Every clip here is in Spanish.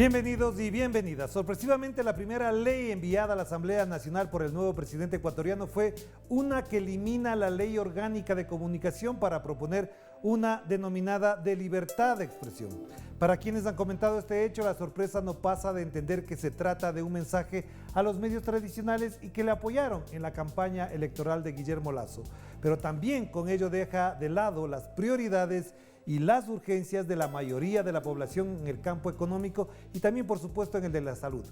Bienvenidos y bienvenidas. Sorpresivamente, la primera ley enviada a la Asamblea Nacional por el nuevo presidente ecuatoriano fue una que elimina la Ley Orgánica de Comunicación para proponer una denominada de libertad de expresión. Para quienes han comentado este hecho, la sorpresa no pasa de entender que se trata de un mensaje a los medios tradicionales y que le apoyaron en la campaña electoral de Guillermo Lasso. Pero también con ello deja de lado las prioridades y las urgencias de la mayoría de la población en el campo económico y también, por supuesto, en el de la salud.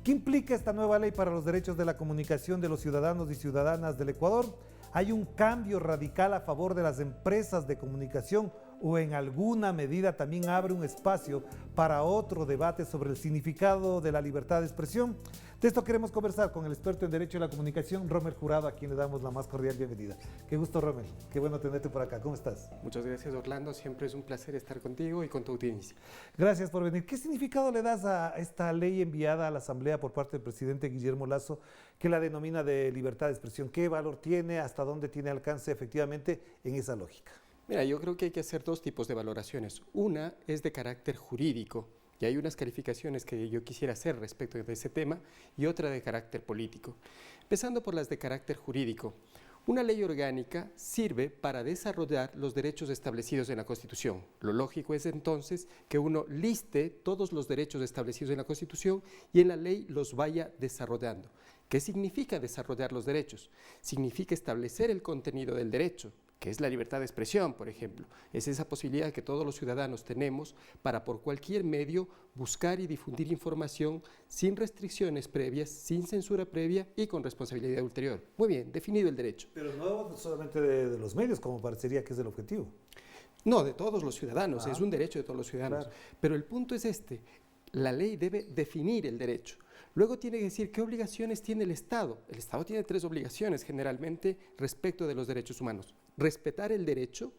¿Qué implica esta nueva ley para los derechos de la comunicación de los ciudadanos y ciudadanas del Ecuador? ¿Hay un cambio radical a favor de las empresas de comunicación o en alguna medida también abre un espacio para otro debate sobre el significado de la libertad de expresión? De esto queremos conversar con el experto en Derecho de la Comunicación, Rommel Jurado, a quien le damos la más cordial bienvenida. Qué gusto, Rommel. Qué bueno tenerte por acá. ¿Cómo estás? Muchas gracias, Orlando. Siempre es un placer estar contigo y con tu audiencia. Gracias por venir. ¿Qué significado le das a esta ley enviada a la Asamblea por parte del presidente Guillermo Lasso, que la denomina de libertad de expresión? ¿Qué valor tiene? ¿Hasta dónde tiene alcance efectivamente en esa lógica? Mira, yo creo que hay que hacer dos tipos de valoraciones. Una es de carácter jurídico, y hay unas calificaciones que yo quisiera hacer respecto de ese tema, y otra de carácter político. Empezando por las de carácter jurídico. Una ley orgánica sirve para desarrollar los derechos establecidos en la Constitución. Lo lógico es entonces que uno liste todos los derechos establecidos en la Constitución y en la ley los vaya desarrollando. ¿Qué significa desarrollar los derechos? Significa establecer el contenido del derecho, que es la libertad de expresión, por ejemplo. Es esa posibilidad que todos los ciudadanos tenemos para por cualquier medio buscar y difundir información sin restricciones previas, sin censura previa y con responsabilidad ulterior. Muy bien, definido el derecho. Pero no solamente de los medios, como parecería que es el objetivo. No, de todos los ciudadanos, es un derecho de todos los ciudadanos. Claro. Pero el punto es este, la ley debe definir el derecho. Luego tiene que decir qué obligaciones tiene el Estado. El Estado tiene 3 obligaciones generalmente respecto de los derechos humanos. Respetar el derecho,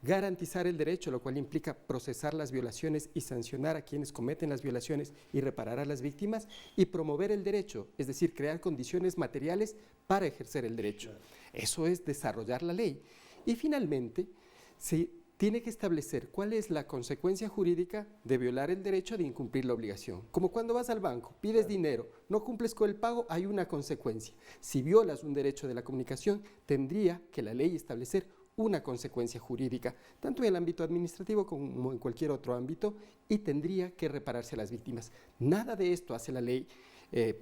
garantizar el derecho, lo cual implica procesar las violaciones y sancionar a quienes cometen las violaciones y reparar a las víctimas, y promover el derecho, es decir, crear condiciones materiales para ejercer el derecho. Eso es desarrollar la ley. Y finalmente, tiene que establecer cuál es la consecuencia jurídica de violar el derecho, de incumplir la obligación. Como cuando vas al banco, pides dinero, no cumples con el pago, hay una consecuencia. Si violas un derecho de la comunicación, tendría que la ley establecer una consecuencia jurídica, tanto en el ámbito administrativo como en cualquier otro ámbito, y tendría que repararse a las víctimas. Nada de esto hace la ley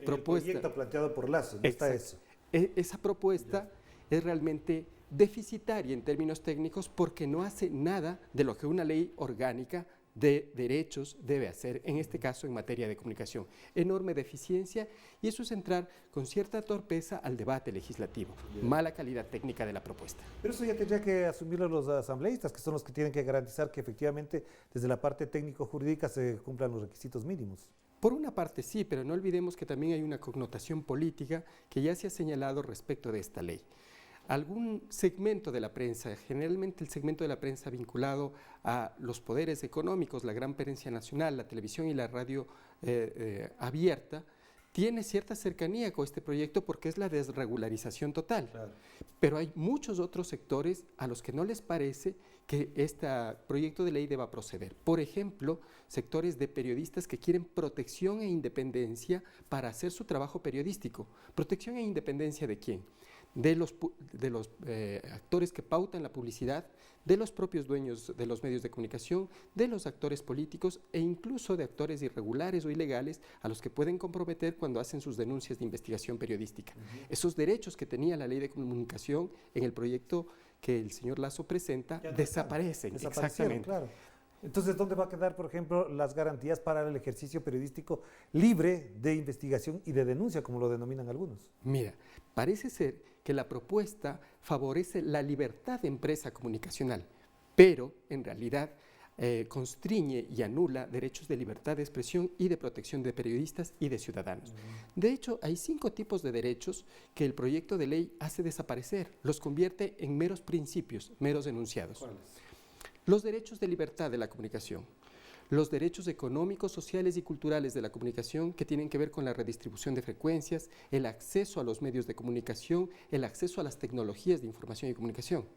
propuesta. El proyecto planteado por Lasso, no está eso. Esa propuesta es realmente deficitaria en términos técnicos porque no hace nada de lo que una ley orgánica de derechos debe hacer, en este caso en materia de comunicación. Enorme deficiencia, y eso es entrar con cierta torpeza al debate legislativo. Mala calidad técnica de la propuesta. Pero eso ya tendría que asumirlo los asambleístas, que son los que tienen que garantizar que efectivamente desde la parte técnico-jurídica se cumplan los requisitos mínimos. Por una parte sí, pero no olvidemos que también hay una connotación política que ya se ha señalado respecto de esta ley. Algún segmento de la prensa, generalmente el segmento de la prensa vinculado a los poderes económicos, la gran prensa nacional, la televisión y la radio abierta, tiene cierta cercanía con este proyecto porque es la desregularización total. Claro. Pero hay muchos otros sectores a los que no les parece que este proyecto de ley deba proceder. Por ejemplo, sectores de periodistas que quieren protección e independencia para hacer su trabajo periodístico. ¿Protección e independencia de quién? De los actores que pautan la publicidad, de los propios dueños de los medios de comunicación, de los actores políticos e incluso de actores irregulares o ilegales a los que pueden comprometer cuando hacen sus denuncias de investigación periodística. Esos derechos que tenía la ley de comunicación en el proyecto que el señor Lasso presenta desaparecen. Exactamente. Claro. Entonces, ¿dónde va a quedar, por ejemplo, las garantías para el ejercicio periodístico libre de investigación y de denuncia, como lo denominan algunos? Mira, parece ser que la propuesta favorece la libertad de empresa comunicacional, pero en realidad constriñe y anula derechos de libertad de expresión y de protección de periodistas y de ciudadanos. De hecho, hay 5 tipos de derechos que el proyecto de ley hace desaparecer, los convierte en meros principios, meros enunciados. ¿Cuáles? Los derechos de libertad de la comunicación, los derechos económicos, sociales y culturales de la comunicación que tienen que ver con la redistribución de frecuencias, el acceso a los medios de comunicación, el acceso a las tecnologías de información y comunicación.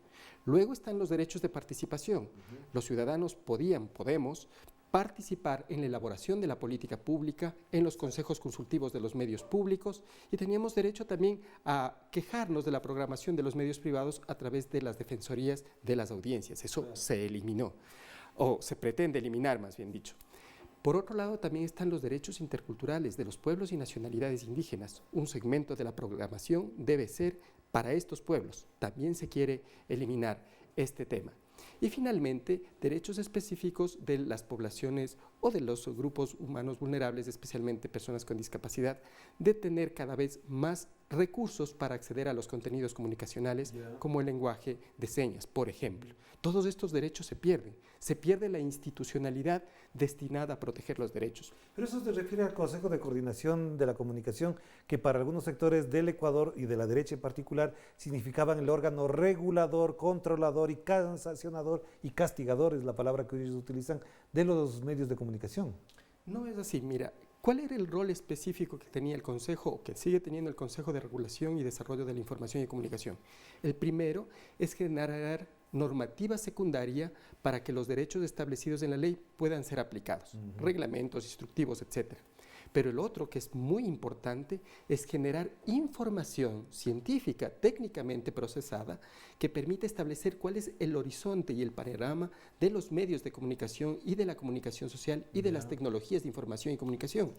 Luego están los derechos de participación. Los ciudadanos podemos participar en la elaboración de la política pública, en los consejos consultivos de los medios públicos, y teníamos derecho también a quejarnos de la programación de los medios privados a través de las defensorías de las audiencias. Eso se eliminó, o se pretende eliminar, más bien dicho. Por otro lado, también están los derechos interculturales de los pueblos y nacionalidades indígenas. Un segmento de la programación debe ser para estos pueblos. También se quiere eliminar este tema. Y finalmente, derechos específicos de las poblaciones o de los grupos humanos vulnerables, especialmente personas con discapacidad, de tener cada vez más recursos para acceder a los contenidos comunicacionales, como el lenguaje de señas, por ejemplo. Todos estos derechos se pierden. Se pierde la institucionalidad destinada a proteger los derechos. Pero eso se refiere al Consejo de Coordinación de la Comunicación, que para algunos sectores del Ecuador y de la derecha en particular significaban el órgano regulador, controlador y sancionador y castigador, es la palabra que ellos utilizan, de los medios de comunicación. No es así, mira. ¿Cuál era el rol específico que tenía el Consejo, o que sigue teniendo el Consejo de Regulación y Desarrollo de la Información y Comunicación? El primero es generar normativa secundaria para que los derechos establecidos en la ley puedan ser aplicados, reglamentos, instructivos, etc. Pero el otro, que es muy importante, es generar información científica, técnicamente procesada, que permite establecer cuál es el horizonte y el panorama de los medios de comunicación y de la comunicación social y de las tecnologías de información y comunicación.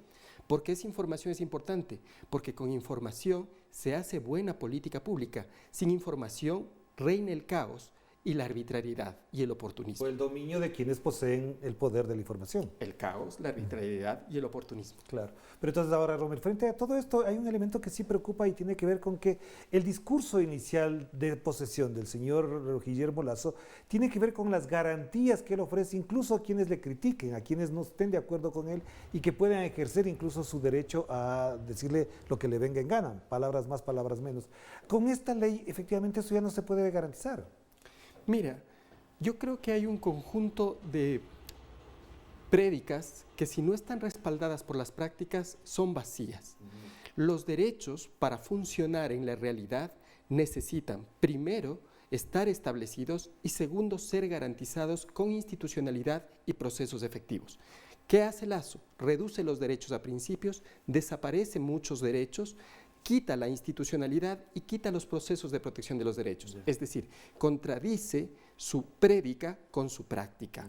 ¿Por qué esa información es importante? Porque con información se hace buena política pública. Sin información reina el caos y la arbitrariedad y el oportunismo. O el dominio de quienes poseen el poder de la información. El caos, la arbitrariedad y el oportunismo. Claro. Pero entonces ahora, Rommel, frente a todo esto hay un elemento que sí preocupa y tiene que ver con que el discurso inicial de posesión del señor Guillermo Lasso tiene que ver con las garantías que él ofrece incluso a quienes le critiquen, a quienes no estén de acuerdo con él y que puedan ejercer incluso su derecho a decirle lo que le venga en gana, palabras más, palabras menos. Con esta ley, efectivamente, eso ya no se puede garantizar. Mira, yo creo que hay un conjunto de prédicas que si no están respaldadas por las prácticas son vacías. Los derechos para funcionar en la realidad necesitan, primero, estar establecidos y segundo, ser garantizados con institucionalidad y procesos efectivos. ¿Qué hace Lasso? Reduce los derechos a principios, desaparecen muchos derechos, quita la institucionalidad y quita los procesos de protección de los derechos. Es decir, contradice su prédica con su práctica.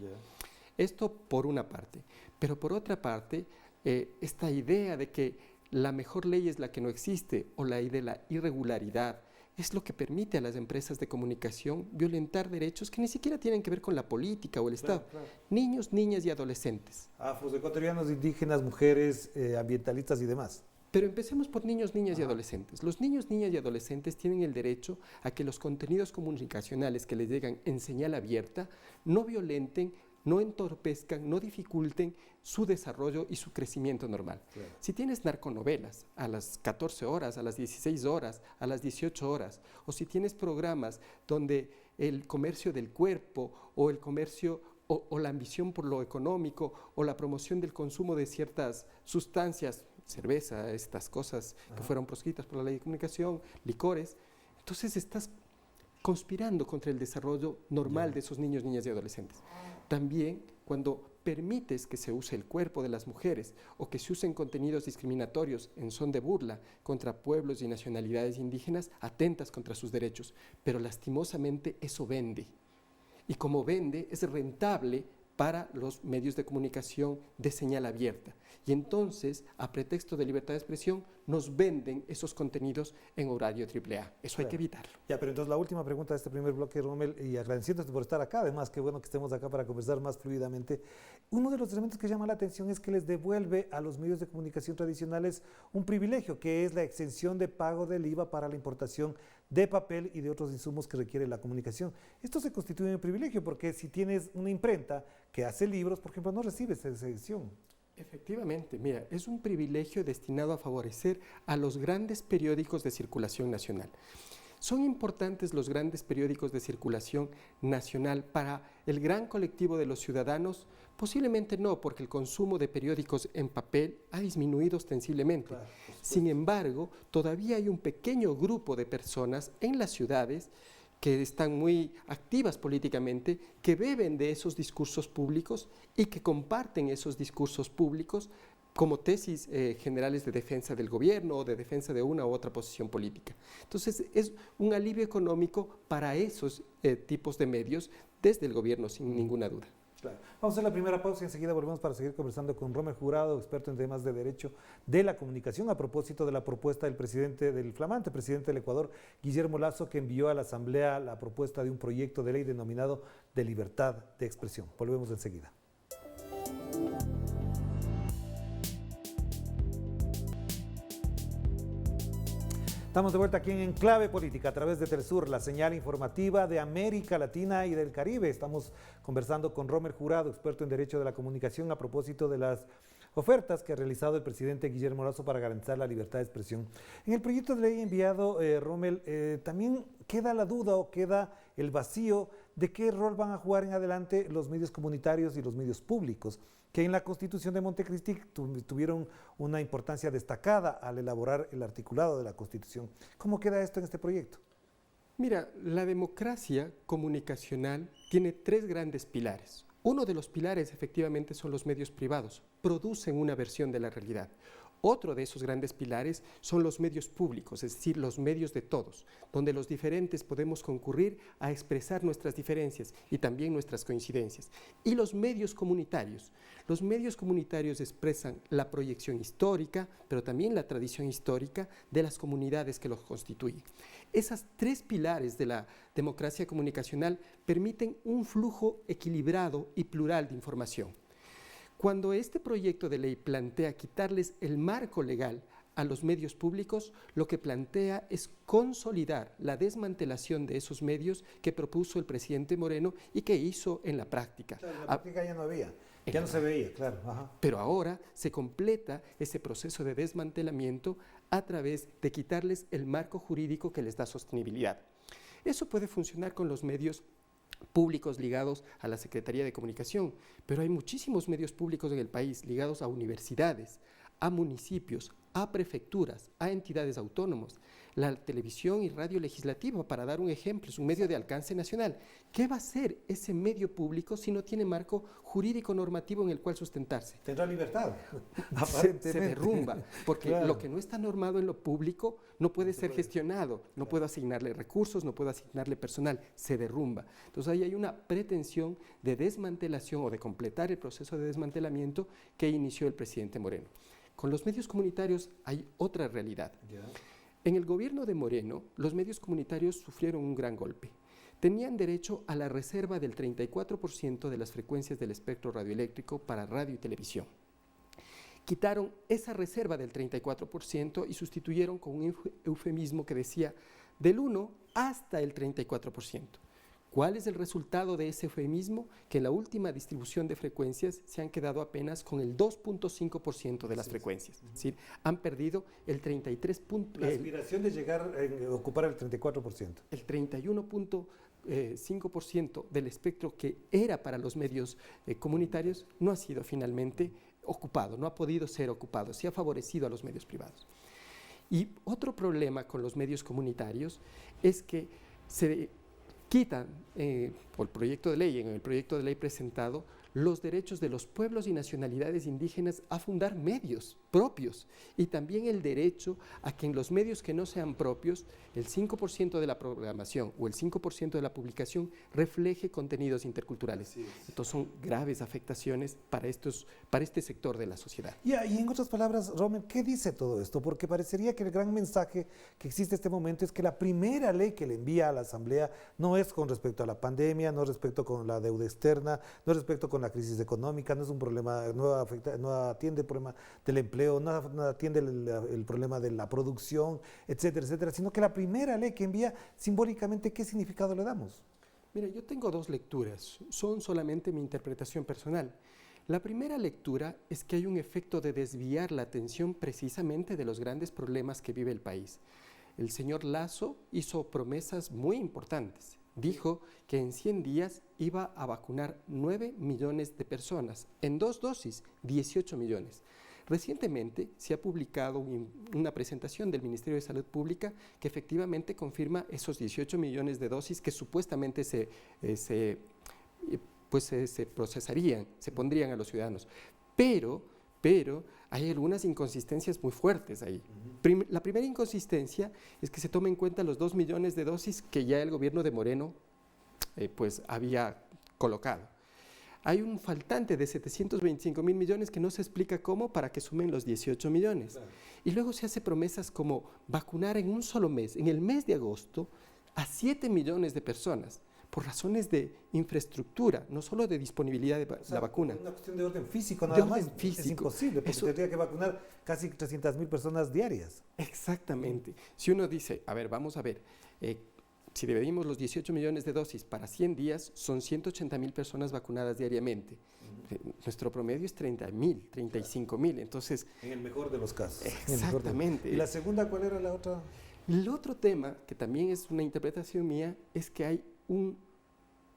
Esto por una parte. Pero por otra parte, esta idea de que la mejor ley es la que no existe o la ley de la irregularidad es lo que permite a las empresas de comunicación violentar derechos que ni siquiera tienen que ver con la política o el Estado. Claro. Niños, niñas y adolescentes. Afroecuatorianos, indígenas, mujeres, ambientalistas y demás. Pero empecemos por niños, niñas y adolescentes. Los niños, niñas y adolescentes tienen el derecho a que los contenidos comunicacionales que les llegan en señal abierta no violenten, no entorpezcan, no dificulten su desarrollo y su crecimiento normal. Claro. Si tienes narconovelas a las 14 horas, a las 16 horas, a las 18 horas, o si tienes programas donde el comercio del cuerpo o el comercio o la ambición por lo económico o la promoción del consumo de ciertas sustancias, cerveza, estas cosas que fueron proscritas por la ley de comunicación, licores, entonces estás conspirando contra el desarrollo normal de esos niños, niñas y adolescentes. También cuando permites que se use el cuerpo de las mujeres o que se usen contenidos discriminatorios en son de burla contra pueblos y nacionalidades indígenas, atentas contra sus derechos, pero lastimosamente eso vende. Y como vende, es rentable para los medios de comunicación de señal abierta. Y entonces, a pretexto de libertad de expresión, nos venden esos contenidos en horario AAA. Eso hay que evitarlo. Ya, pero entonces la última pregunta de este primer bloque, Rommel, y agradeciéndote por estar acá, además, qué bueno que estemos acá para conversar más fluidamente. Uno de los elementos que llama la atención es que les devuelve a los medios de comunicación tradicionales un privilegio, que es la exención de pago del IVA para la importación de papel y de otros insumos que requiere la comunicación. Esto se constituye un privilegio porque si tienes una imprenta que hace libros, por ejemplo, no recibes esa exención. Efectivamente, mira, es un privilegio destinado a favorecer a los grandes periódicos de circulación nacional. ¿Son importantes los grandes periódicos de circulación nacional para el gran colectivo de los ciudadanos? Posiblemente no, porque el consumo de periódicos en papel ha disminuido ostensiblemente. Claro, sin embargo, todavía hay un pequeño grupo de personas en las ciudades que están muy activas políticamente, que beben de esos discursos públicos y que comparten esos discursos públicos como tesis generales de defensa del gobierno o de defensa de una u otra posición política. Entonces, es un alivio económico para esos tipos de medios desde el gobierno, sin ninguna duda. Claro. Vamos a hacer la primera pausa y enseguida volvemos para seguir conversando con Rommel Jurado, experto en temas de derecho de la comunicación, a propósito de la propuesta del flamante presidente del Ecuador, Guillermo Lasso, que envió a la Asamblea la propuesta de un proyecto de ley denominado de libertad de expresión. Volvemos enseguida. Estamos de vuelta aquí en Enclave Política a través de Telesur, la señal informativa de América Latina y del Caribe. Estamos conversando con Rommel Jurado, experto en Derecho de la Comunicación, a propósito de las ofertas que ha realizado el presidente Guillermo Lasso para garantizar la libertad de expresión. En el proyecto de ley enviado, Rommel, también queda la duda o queda el vacío de qué rol van a jugar en adelante los medios comunitarios y los medios públicos, que en la Constitución de Montecristi tuvieron una importancia destacada al elaborar el articulado de la Constitución. ¿Cómo queda esto en este proyecto? Mira, la democracia comunicacional tiene tres grandes pilares. Uno de los pilares efectivamente son los medios privados, producen una versión de la realidad. Otro de esos grandes pilares son los medios públicos, es decir, los medios de todos, donde los diferentes podemos concurrir a expresar nuestras diferencias y también nuestras coincidencias. Y los medios comunitarios. Los medios comunitarios expresan la proyección histórica, pero también la tradición histórica de las comunidades que los constituyen. Esas tres pilares de la democracia comunicacional permiten un flujo equilibrado y plural de información. Cuando este proyecto de ley plantea quitarles el marco legal a los medios públicos, lo que plantea es consolidar la desmantelación de esos medios que propuso el presidente Moreno y que hizo en la práctica. Claro, en la práctica ya no había, ya no se veía, claro. Ajá. Pero ahora se completa ese proceso de desmantelamiento a través de quitarles el marco jurídico que les da sostenibilidad. Eso puede funcionar con los medios públicos ligados a la Secretaría de Comunicación, pero hay muchísimos medios públicos en el país ligados a universidades, a municipios, a prefecturas, a entidades autónomas. La televisión y radio legislativa, para dar un ejemplo, es un medio de alcance nacional. ¿Qué va a hacer ese medio público si no tiene marco jurídico normativo en el cual sustentarse? Tendrá libertad, aparentemente. Se derrumba, porque claro, lo que no está normado en lo público no puede ser gestionado, no puedo asignarle recursos, no puedo asignarle personal, se derrumba. Entonces ahí hay una pretensión de desmantelación o de completar el proceso de desmantelamiento que inició el presidente Moreno. Con los medios comunitarios hay otra realidad. En el gobierno de Moreno, los medios comunitarios sufrieron un gran golpe. Tenían derecho a la reserva del 34% de las frecuencias del espectro radioeléctrico para radio y televisión. Quitaron esa reserva del 34% y sustituyeron con un eufemismo que decía del 1 hasta el 34%. ¿Cuál es el resultado de ese eufemismo? Que en la última distribución de frecuencias se han quedado apenas con el 2.5% de las frecuencias. Es decir, han perdido el 33%. La aspiración de llegar a ocupar el 34%. El 31.5% del espectro que era para los medios comunitarios no ha sido finalmente ocupado, no ha podido ser ocupado, se ha favorecido a los medios privados. Y otro problema con los medios comunitarios es que se quitan por proyecto de ley, en el proyecto de ley presentado, los derechos de los pueblos y nacionalidades indígenas a fundar medios propios y también el derecho a que en los medios que no sean propios, el 5% de la programación o el 5% de la publicación refleje contenidos interculturales. Entonces son graves afectaciones para este sector de la sociedad. Y en otras palabras, Rommel, ¿qué dice todo esto? Porque parecería que el gran mensaje que existe en este momento es que la primera ley que le envía a la Asamblea no es con respecto a la pandemia, no es respecto con la deuda externa, no es respecto con la crisis económica, no es un problema, no atiende el problema del empleo, no atiende el problema de la producción, etcétera, etcétera, sino que la primera ley que envía, simbólicamente, ¿qué significado le damos? Mira, yo tengo dos lecturas, son solamente mi interpretación personal. La primera lectura es que hay un efecto de desviar la atención precisamente de los grandes problemas que vive el país. El señor Lasso hizo promesas muy importantes. Dijo que en 100 días iba a vacunar 9 millones de personas, en 2 dosis, 18 millones. Recientemente se ha publicado una presentación del Ministerio de Salud Pública que efectivamente confirma esos 18 millones de dosis que supuestamente se procesarían, se pondrían a los ciudadanos. Pero hay algunas inconsistencias muy fuertes ahí. La primera inconsistencia es que se tome en cuenta los 2 millones de dosis que ya el gobierno de Moreno había colocado. Hay un faltante de 725.000 millones que no se explica cómo para que sumen los 18 millones. Claro. Y luego se hace promesas como vacunar en un solo mes, en el mes de agosto, a 7 millones de personas, por razones de infraestructura, no solo de disponibilidad de la vacuna. Una cuestión de orden físico nada más. Es imposible, porque tendría que vacunar casi 300.000 personas diarias. Exactamente. Si uno dice, a ver, vamos a ver, si dividimos los 18 millones de dosis para 100 días, son 180.000 personas vacunadas diariamente. Nuestro promedio es 30.000, 35.000, entonces... En el mejor de los casos. Exactamente. ¿Y la segunda cuál era la otra? El otro tema, que también es una interpretación mía, es que hay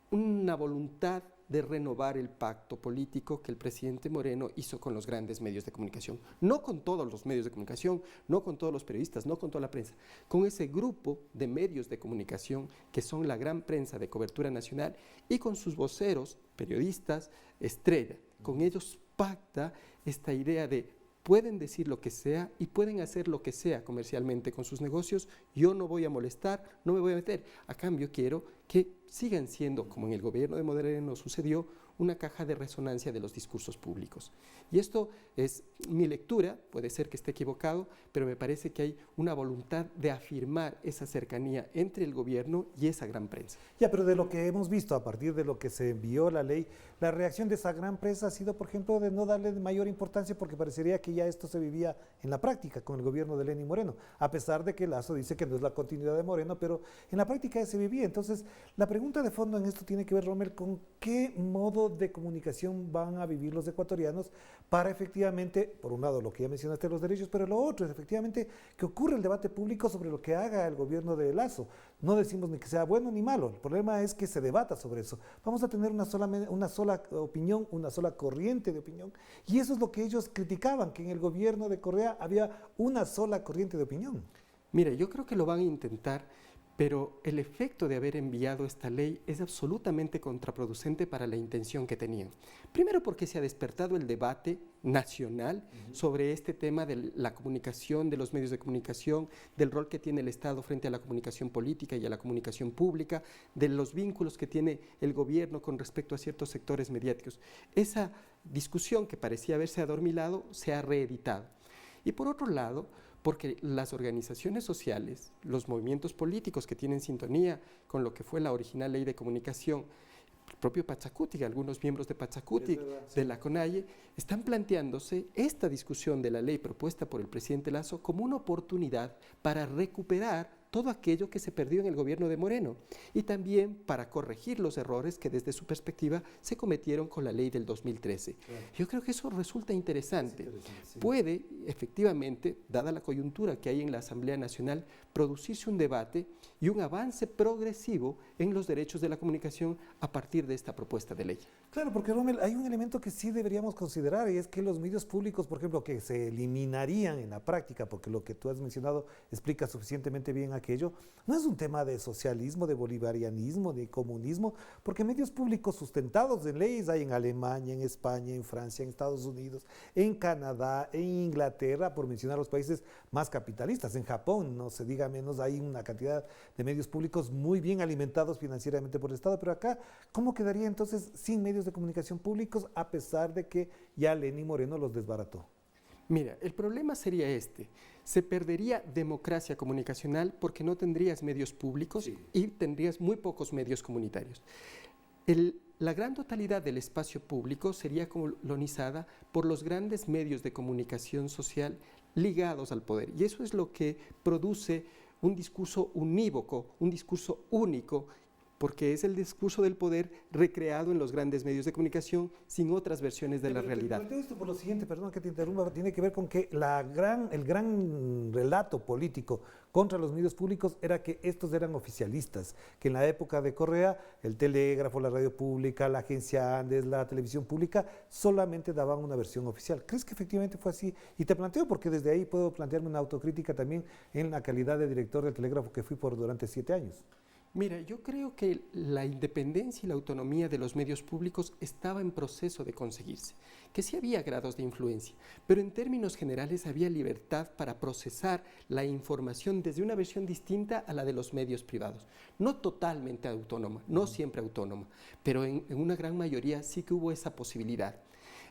una voluntad de renovar el pacto político que el presidente Moreno hizo con los grandes medios de comunicación. No con todos los medios de comunicación, no con todos los periodistas, no con toda la prensa, con ese grupo de medios de comunicación que son la gran prensa de cobertura nacional y con sus voceros, periodistas, estrella. Con ellos pacta esta idea de pueden decir lo que sea y pueden hacer lo que sea comercialmente con sus negocios, yo no voy a molestar, no me voy a meter. A cambio quiero que sigan siendo, como en el gobierno de Moreno sucedió, una caja de resonancia de los discursos públicos. Y esto es mi lectura, puede ser que esté equivocado, pero me parece que hay una voluntad de afirmar esa cercanía entre el gobierno y esa gran prensa. Ya, pero de lo que hemos visto a partir de lo que se envió la ley, la reacción de esa gran prensa ha sido, por ejemplo, de no darle mayor importancia porque parecería que ya esto se vivía en la práctica con el gobierno de Lenín Moreno, a pesar de que Lasso dice que no es la continuidad de Moreno, pero en la práctica ya se vivía. Entonces, la pregunta de fondo en esto tiene que ver, Rommel, con qué modo de comunicación van a vivir los ecuatorianos para efectivamente, por un lado lo que ya mencionaste, los derechos, pero lo otro es efectivamente que ocurra el debate público sobre lo que haga el gobierno de Lasso. No decimos ni que sea bueno ni malo, el problema es que se debata sobre eso. Vamos a tener una sola opinión, una sola corriente de opinión, y eso es lo que ellos criticaban, que en el gobierno de Correa había una sola corriente de opinión. Mira, yo creo que lo van a intentar, pero el efecto de haber enviado esta ley es absolutamente contraproducente para la intención que tenían. Primero porque se ha despertado el debate nacional sobre este tema de la comunicación, de los medios de comunicación, del rol que tiene el Estado frente a la comunicación política y a la comunicación pública, de los vínculos que tiene el gobierno con respecto a ciertos sectores mediáticos. Esa discusión que parecía haberse adormilado se ha reeditado. Y por otro lado, porque las organizaciones sociales, los movimientos políticos que tienen sintonía con lo que fue la original ley de comunicación, el propio Pachacuti, algunos miembros de Pachacuti, de la CONAIE, están planteándose esta discusión de la ley propuesta por el presidente Lasso como una oportunidad para recuperar todo aquello que se perdió en el gobierno de Moreno y también para corregir los errores que desde su perspectiva se cometieron con la ley del 2013. Claro. Yo creo que eso resulta interesante. Sí. Puede, efectivamente, dada la coyuntura que hay en la Asamblea Nacional, producirse un debate y un avance progresivo en los derechos de la comunicación a partir de esta propuesta de ley. Claro, porque Rommel, hay un elemento que sí deberíamos considerar y es que los medios públicos, por ejemplo, que se eliminarían en la práctica, porque lo que tú has mencionado explica suficientemente bien aquello, no es un tema de socialismo, de bolivarianismo, de comunismo, porque medios públicos sustentados en leyes hay en Alemania, en España, en Francia, en Estados Unidos, en Canadá, en Inglaterra, por mencionar los países más capitalistas. En Japón, no se diga menos, hay una cantidad de medios públicos muy bien alimentados financieramente por el Estado, pero acá, ¿cómo quedaría entonces sin medios de comunicación públicos a pesar de que ya Lenín Moreno los desbarató? Mira, el problema sería este. Se perdería democracia comunicacional porque no tendrías medios públicos y tendrías muy pocos medios comunitarios. La gran totalidad del espacio público sería colonizada por los grandes medios de comunicación social ligados al poder. Y eso es lo que produce un discurso unívoco, un discurso único, porque es el discurso del poder recreado en los grandes medios de comunicación sin otras versiones de la realidad. Te esto por lo siguiente, perdón que te interrumpa, tiene que ver con que el gran relato político contra los medios públicos era que estos eran oficialistas, que en la época de Correa, el telégrafo, la radio pública, la agencia Andes, la televisión pública, solamente daban una versión oficial. ¿Crees que efectivamente fue así? Y te planteo porque desde ahí puedo plantearme una autocrítica también en la calidad de director del telégrafo que fui durante 7 años. Mira, yo creo que la independencia y la autonomía de los medios públicos estaba en proceso de conseguirse, que sí había grados de influencia, pero en términos generales había libertad para procesar la información desde una versión distinta a la de los medios privados. No totalmente autónoma, no siempre autónoma, pero en una gran mayoría sí que hubo esa posibilidad.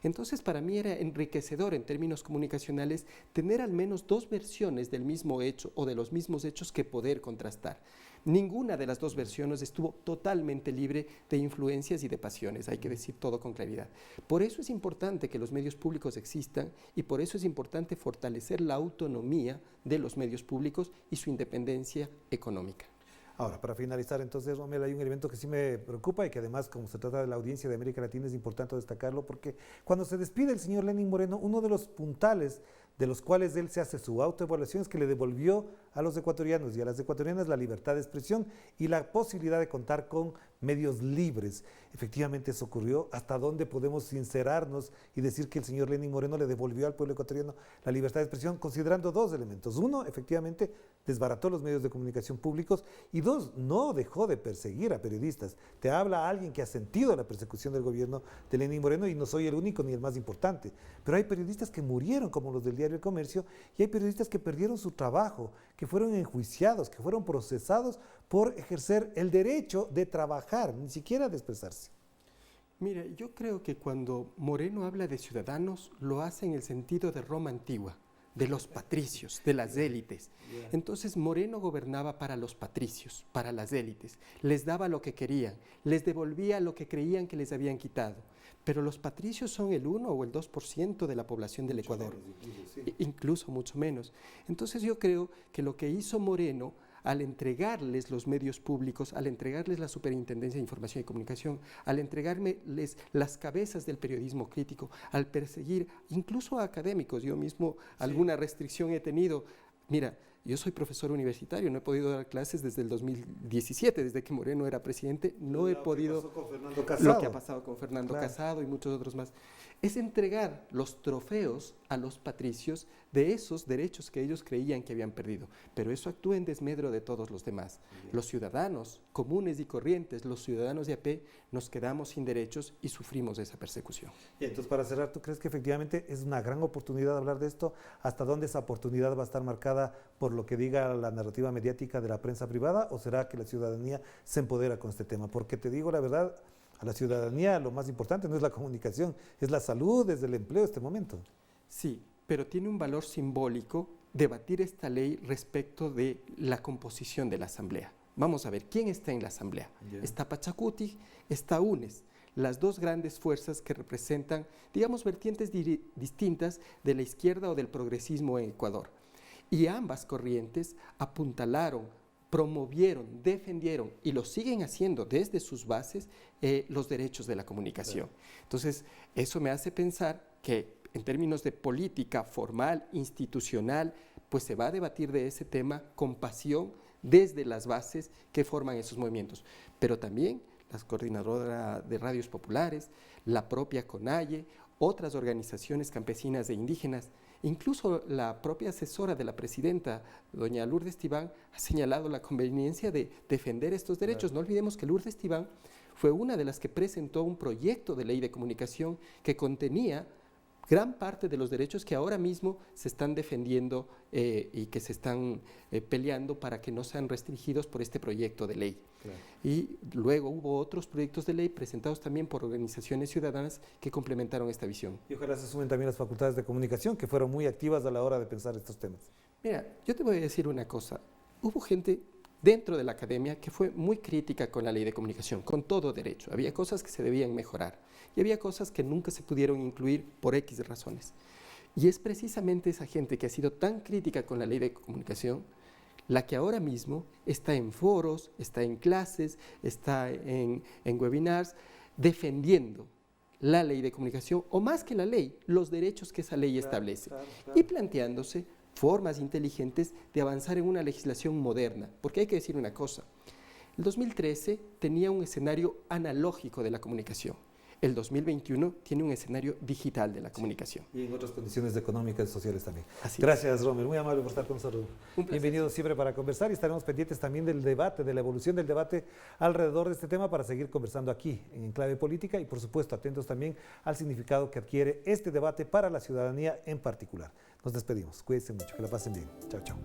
Entonces, para mí era enriquecedor en términos comunicacionales tener al menos dos versiones del mismo hecho o de los mismos hechos que poder contrastar. Ninguna de las dos versiones estuvo totalmente libre de influencias y de pasiones, hay que decir todo con claridad. Por eso es importante que los medios públicos existan y por eso es importante fortalecer la autonomía de los medios públicos y su independencia económica. Ahora, para finalizar, entonces, Romel, hay un elemento que sí me preocupa y que además, como se trata de la audiencia de América Latina, es importante destacarlo porque cuando se despide el señor Lenín Moreno, uno de los puntales de los cuales él se hace su autoevaluación es que le devolvió a los ecuatorianos y a las ecuatorianas la libertad de expresión y la posibilidad de contar con medios libres. Efectivamente eso ocurrió. ¿Hasta dónde podemos sincerarnos y decir que el señor Lenín Moreno le devolvió al pueblo ecuatoriano la libertad de expresión? Considerando dos elementos. Uno, efectivamente, desbarató los medios de comunicación públicos y dos, no dejó de perseguir a periodistas. Te habla alguien que ha sentido la persecución del gobierno de Lenín Moreno y no soy el único ni el más importante. Pero hay periodistas que murieron, como los del diario El Comercio, y hay periodistas que perdieron su trabajo, que fueron enjuiciados, que fueron procesados por ejercer el derecho de trabajar, ni siquiera de expresarse. Mira, yo creo que cuando Moreno habla de ciudadanos, lo hace en el sentido de Roma antigua, de los patricios, de las élites. Entonces Moreno gobernaba para los patricios, para las élites, les daba lo que querían, les devolvía lo que creían que les habían quitado. Pero los patricios son el 1 o el 2% de la población del Ecuador, incluso mucho menos. Entonces yo creo que lo que hizo Moreno al entregarles los medios públicos, al entregarles la Superintendencia de Información y Comunicación, al entregarles las cabezas del periodismo crítico, al perseguir incluso a académicos, yo mismo alguna restricción he tenido. Mira, yo soy profesor universitario, no he podido dar clases desde el 2017, desde que Moreno era presidente, no he podido. Lo que ha pasado con Fernando Casado y muchos otros más. Es entregar los trofeos a los patricios de esos derechos que ellos creían que habían perdido. Pero eso actúa en desmedro de todos los demás. Los ciudadanos comunes y corrientes, los ciudadanos de a pie, nos quedamos sin derechos y sufrimos esa persecución. Y entonces, para cerrar, ¿tú crees que efectivamente es una gran oportunidad de hablar de esto? ¿Hasta dónde esa oportunidad va a estar marcada por lo que diga la narrativa mediática de la prensa privada? ¿O será que la ciudadanía se empodera con este tema? Porque te digo la verdad, a la ciudadanía lo más importante no es la comunicación, es la salud, es el empleo en este momento. Sí, pero tiene un valor simbólico debatir esta ley respecto de la composición de la Asamblea. Vamos a ver, ¿quién está en la Asamblea? Está Pachacuti, está UNES, las dos grandes fuerzas que representan, digamos, vertientes distintas de la izquierda o del progresismo en Ecuador. Y ambas corrientes apuntalaron, promovieron, defendieron y lo siguen haciendo desde sus bases los derechos de la comunicación. Entonces, eso me hace pensar que en términos de política formal, institucional, pues se va a debatir de ese tema con pasión desde las bases que forman esos movimientos. Pero también las coordinadoras de radios populares, la propia CONAIE, otras organizaciones campesinas e indígenas, incluso la propia asesora de la presidenta, doña Lourdes Tibán, ha señalado la conveniencia de defender estos derechos. No olvidemos que Lourdes Tibán fue una de las que presentó un proyecto de ley de comunicación que contenía gran parte de los derechos que ahora mismo se están defendiendo y que se están peleando para que no sean restringidos por este proyecto de ley. Claro. Y luego hubo otros proyectos de ley presentados también por organizaciones ciudadanas que complementaron esta visión. Y ojalá se sumen también las facultades de comunicación que fueron muy activas a la hora de pensar estos temas. Mira, yo te voy a decir una cosa. Hubo gente dentro de la academia que fue muy crítica con la ley de comunicación, con todo derecho. Había cosas que se debían mejorar y había cosas que nunca se pudieron incluir por X razones. Y es precisamente esa gente que ha sido tan crítica con la ley de comunicación la que ahora mismo está en foros, está en clases, está en webinars, defendiendo la ley de comunicación, o más que la ley, los derechos que esa ley establece, y planteándose formas inteligentes de avanzar en una legislación moderna, porque hay que decir una cosa, el 2013 tenía un escenario analógico de la comunicación. El 2021 tiene un escenario digital de la comunicación. Y en otras condiciones económicas y sociales también. Así Gracias, Romer. Muy amable por estar con nosotros. Bienvenido placer. siempre para conversar y estaremos pendientes también del debate, de la evolución del debate alrededor de este tema para seguir conversando aquí en Enclave Política y, por supuesto, atentos también al significado que adquiere este debate para la ciudadanía en particular. Nos despedimos. Cuídense mucho. Que la pasen bien. Chao, chao.